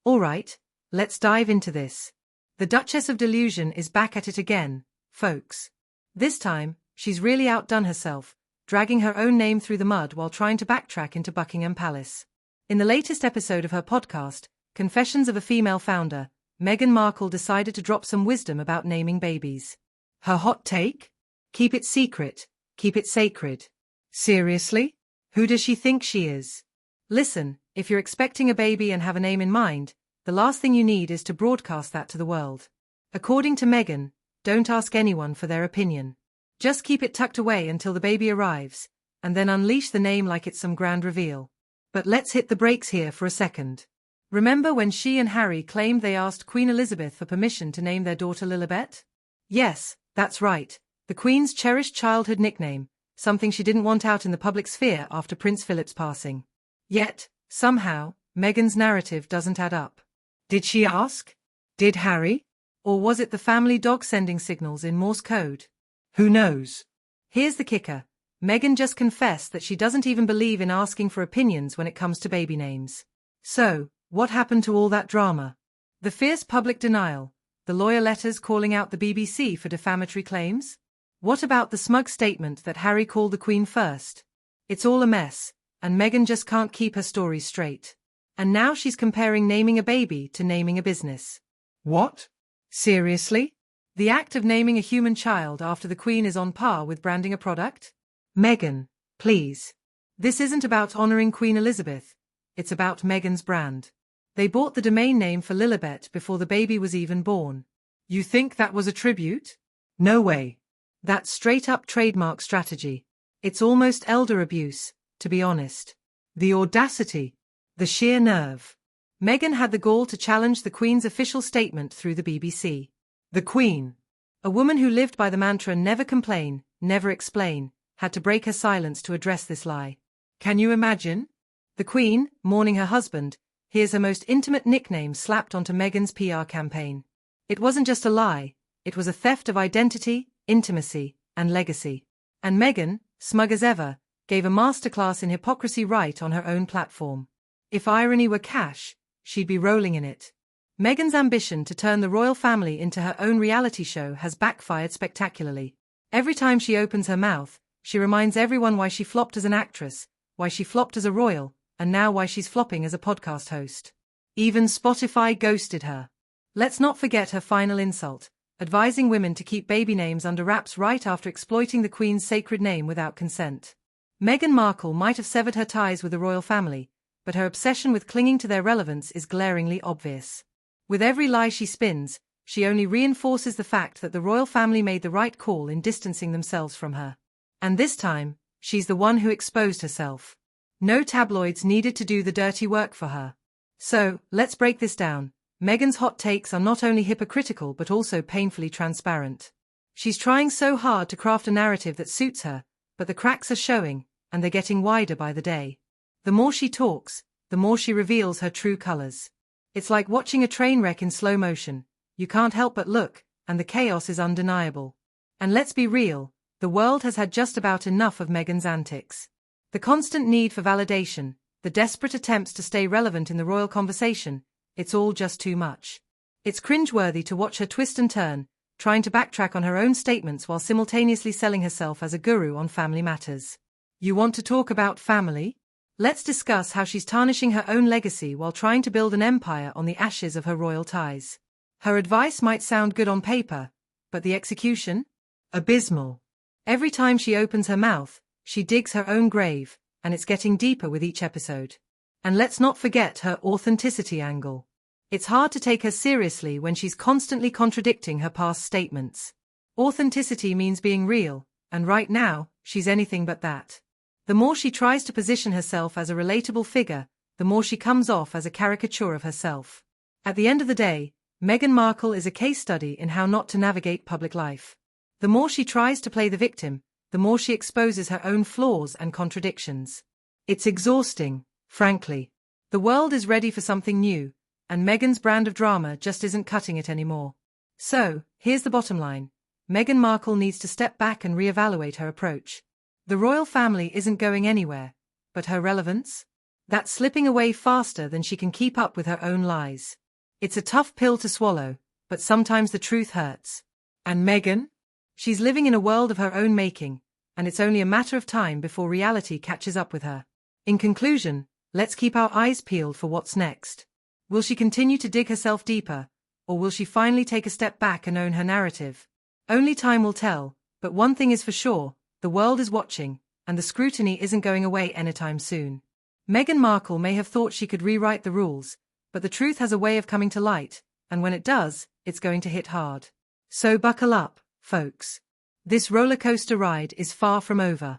Alright, let's dive into this. The Duchess of Delusion is back at it again, folks. This time, she's really outdone herself, dragging her own name through the mud while trying to backtrack into Buckingham Palace. In the latest episode of her podcast, Confessions of a Female Founder, Meghan Markle decided to drop some wisdom about naming babies. Her hot take? Keep it secret, keep it sacred. Seriously? Who does she think she is? Listen, if you're expecting a baby and have a name in mind, the last thing you need is to broadcast that to the world. According to Meghan, don't ask anyone for their opinion. Just keep it tucked away until the baby arrives, and then unleash the name like it's some grand reveal. But let's hit the brakes here for a second. Remember when she and Harry claimed they asked Queen Elizabeth for permission to name their daughter Lilibet? Yes, that's right, the Queen's cherished childhood nickname, something she didn't want out in the public sphere after Prince Philip's passing. Yet, somehow, Meghan's narrative doesn't add up. Did she ask? Did Harry? Or was it the family dog sending signals in Morse code? Who knows? Here's the kicker. Meghan just confessed that she doesn't even believe in asking for opinions when it comes to baby names. So, what happened to all that drama? The fierce public denial, the lawyer letters calling out the BBC for defamatory claims? What about the smug statement that Harry called the Queen first? It's all a mess, and Meghan just can't keep her story straight. And now she's comparing naming a baby to naming a business. What? Seriously? The act of naming a human child after the Queen is on par with branding a product? Meghan, please. This isn't about honoring Queen Elizabeth. It's about Meghan's brand. They bought the domain name for Lilibet before the baby was even born. You think that was a tribute? No way. That's straight-up trademark strategy. It's almost elder abuse, to be honest. The audacity. The sheer nerve. Meghan had the gall to challenge the Queen's official statement through the BBC. The Queen, a woman who lived by the mantra never complain, never explain, had to break her silence to address this lie. Can you imagine? The Queen, mourning her husband, hears her most intimate nickname slapped onto Meghan's PR campaign. It wasn't just a lie, it was a theft of identity, intimacy, and legacy. And Meghan, smug as ever, gave a masterclass in hypocrisy right on her own platform. If irony were cash, she'd be rolling in it. Meghan's ambition to turn the royal family into her own reality show has backfired spectacularly. Every time she opens her mouth, she reminds everyone why she flopped as an actress, why she flopped as a royal, and now why she's flopping as a podcast host. Even Spotify ghosted her. Let's not forget her final insult, advising women to keep baby names under wraps right after exploiting the Queen's sacred name without consent. Meghan Markle might have severed her ties with the royal family, but her obsession with clinging to their relevance is glaringly obvious. With every lie she spins, she only reinforces the fact that the royal family made the right call in distancing themselves from her. And this time, she's the one who exposed herself. No tabloids needed to do the dirty work for her. So, let's break this down. Meghan's hot takes are not only hypocritical but also painfully transparent. She's trying so hard to craft a narrative that suits her, but the cracks are showing, and they're getting wider by the day. The more she talks, the more she reveals her true colors. It's like watching a train wreck in slow motion. You can't help but look, and the chaos is undeniable. And let's be real, the world has had just about enough of Meghan's antics. The constant need for validation, the desperate attempts to stay relevant in the royal conversation, it's all just too much. It's cringeworthy to watch her twist and turn, trying to backtrack on her own statements while simultaneously selling herself as a guru on family matters. You want to talk about family? Let's discuss how she's tarnishing her own legacy while trying to build an empire on the ashes of her royal ties. Her advice might sound good on paper, but the execution? Abysmal. Every time she opens her mouth, she digs her own grave, and it's getting deeper with each episode. And let's not forget her authenticity angle. It's hard to take her seriously when she's constantly contradicting her past statements. Authenticity means being real, and right now, she's anything but that. The more she tries to position herself as a relatable figure, the more she comes off as a caricature of herself. At the end of the day, Meghan Markle is a case study in how not to navigate public life. The more she tries to play the victim, the more she exposes her own flaws and contradictions. It's exhausting, frankly. The world is ready for something new, and Meghan's brand of drama just isn't cutting it anymore. So, here's the bottom line. Meghan Markle needs to step back and reevaluate her approach. The royal family isn't going anywhere, but her relevance? That's slipping away faster than she can keep up with her own lies. It's a tough pill to swallow, but sometimes the truth hurts. And Meghan? She's living in a world of her own making, and it's only a matter of time before reality catches up with her. In conclusion, let's keep our eyes peeled for what's next. Will she continue to dig herself deeper, or will she finally take a step back and own her narrative? Only time will tell, but one thing is for sure, the world is watching, and the scrutiny isn't going away anytime soon. Meghan Markle may have thought she could rewrite the rules, but the truth has a way of coming to light, and when it does, it's going to hit hard. So buckle up, folks. This roller coaster ride is far from over.